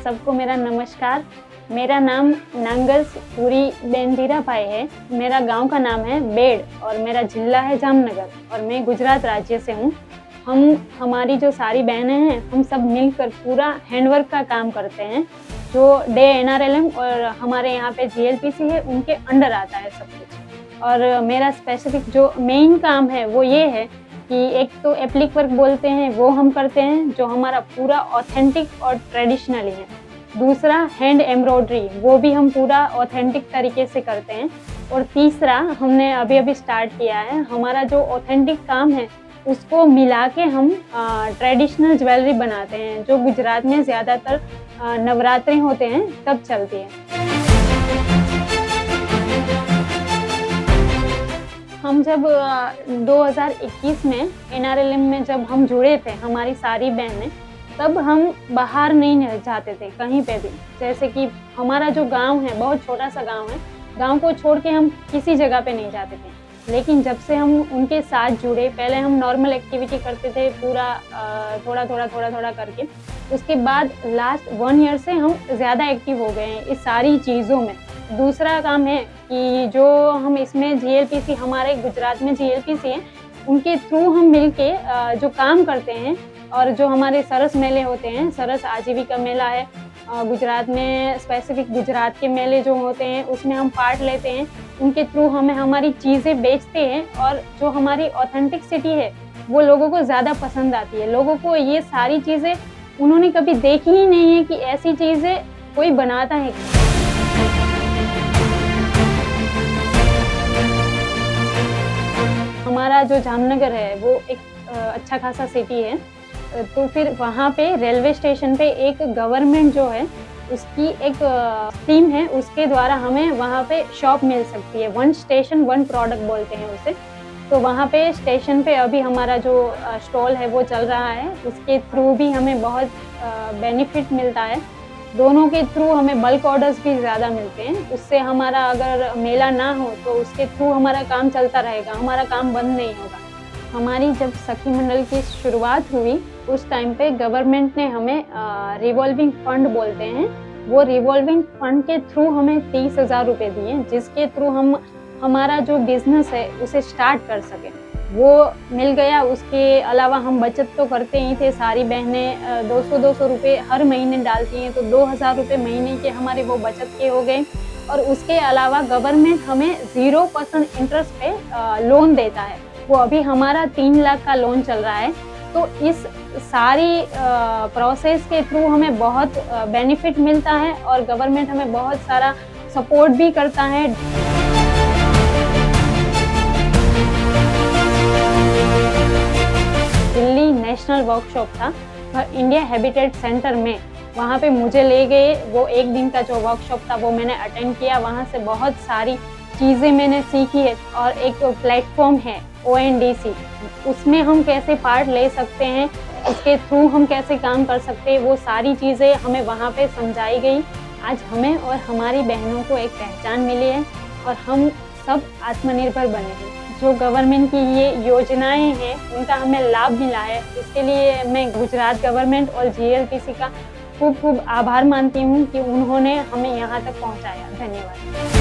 सबको मेरा नमस्कार। मेरा नाम नांगल्स पूरी बेंदीरा भाई है। मेरा गांव का नाम है बेड़ और मेरा जिला है जामनगर और मैं गुजरात राज्य से हूँ। हमारी जो सारी बहनें हैं, हम सब मिलकर पूरा हैंडवर्क का काम करते हैं। जो डे NRLM और हमारे यहाँ पे GLPC है, उनके अंडर आता है सब कुछ। और मेरा स्पेसिफिक जो मेन काम है वो ये है कि एक तो एप्लिक वर्क बोलते हैं, वो हम करते हैं जो हमारा पूरा ऑथेंटिक और ट्रेडिशनली है। दूसरा हैंड एम्ब्रॉयडरी, वो भी हम पूरा ऑथेंटिक तरीके से करते हैं। और तीसरा हमने अभी स्टार्ट किया है, हमारा जो ऑथेंटिक काम है उसको मिला के हम ट्रेडिशनल ज्वेलरी बनाते हैं, जो गुजरात में ज़्यादातर नवरात्रि होते हैं तब चलती है। हम जब 2021 में NRLM में जब हम जुड़े थे, हमारी सारी बहनें, तब हम बाहर नहीं जाते थे कहीं पे भी। जैसे कि हमारा जो गांव है बहुत छोटा सा गांव है, गांव को छोड़ के हम किसी जगह पे नहीं जाते थे। लेकिन जब से हम उनके साथ जुड़े, पहले हम नॉर्मल एक्टिविटी करते थे पूरा थोड़ा करके। उसके बाद लास्ट 1 ईयर से हम ज़्यादा एक्टिव हो गए हैं इस सारी चीज़ों में। दूसरा काम है कि जो हम इसमें GLPC, हमारे गुजरात में GLPC है, उनके थ्रू हम मिलके जो काम करते हैं और जो हमारे सरस मेले होते हैं, सरस आजीविका मेला है गुजरात में, स्पेसिफिक गुजरात के मेले जो होते हैं उसमें हम पार्ट लेते हैं। उनके थ्रू हमें हमारी चीज़ें बेचते हैं और जो हमारी ऑथेंटिसिटी है वो लोगों को ज़्यादा पसंद आती है। लोगों को ये सारी चीज़ें उन्होंने कभी देखी ही नहीं है कि ऐसी चीज़ें कोई बनाता है। हमारा जो जामनगर है वो एक अच्छा खासा सिटी है, तो फिर वहाँ पे रेलवे स्टेशन पे एक गवर्नमेंट जो है उसकी एक स्कीम है, उसके द्वारा हमें वहाँ पे शॉप मिल सकती है। 1 स्टेशन 1 प्रोडक्ट बोलते हैं उसे। तो वहाँ पे स्टेशन पे अभी हमारा जो स्टॉल है वो चल रहा है, उसके थ्रू भी हमें बहुत बेनिफिट मिलता है। दोनों के थ्रू हमें बल्क ऑर्डर्स भी ज़्यादा मिलते हैं। उससे हमारा अगर मेला ना हो तो उसके थ्रू हमारा काम चलता रहेगा, हमारा काम बंद नहीं होगा। हमारी जब सखी मंडल की शुरुआत हुई उस टाइम पे गवर्नमेंट ने हमें रिवॉल्विंग फंड बोलते हैं, वो रिवॉल्विंग फंड के थ्रू हमें 30,000 रुपये दिए, जिसके थ्रू हम हमारा जो बिजनेस है उसे स्टार्ट कर सकें। वो मिल गया। उसके अलावा हम बचत तो करते ही थे, सारी बहनें 200 रुपये हर महीने डालती हैं, तो 2,000 रुपये महीने के हमारे वो बचत के हो गए। और उसके अलावा गवर्नमेंट हमें 0% इंटरेस्ट पे लोन देता है। वो अभी हमारा 3 लाख का लोन चल रहा है। तो इस सारी प्रोसेस के थ्रू हमें बहुत बेनिफिट मिलता है और गवर्नमेंट हमें बहुत सारा सपोर्ट भी करता है। दिल्ली नेशनल वर्कशॉप था इंडिया हैबिटेट सेंटर में, वहाँ पे मुझे ले गए। वो 1 दिन का जो वर्कशॉप था वो मैंने अटेंड किया। वहाँ से बहुत सारी चीज़ें मैंने सीखी है। और एक प्लेटफॉर्म है ONDC, उसमें हम कैसे पार्ट ले सकते हैं, उसके थ्रू हम कैसे काम कर सकते हैं, वो सारी चीज़ें हमें वहाँ पे समझाई गई। आज हमें और हमारी बहनों को एक पहचान मिली है और हम सब आत्मनिर्भर बने हैं। जो गवर्नमेंट की ये योजनाएं हैं उनका हमें लाभ मिला है, इसके लिए मैं गुजरात गवर्नमेंट और GLPC का खूब आभार मानती हूँ कि उन्होंने हमें यहाँ तक पहुँचाया। धन्यवाद।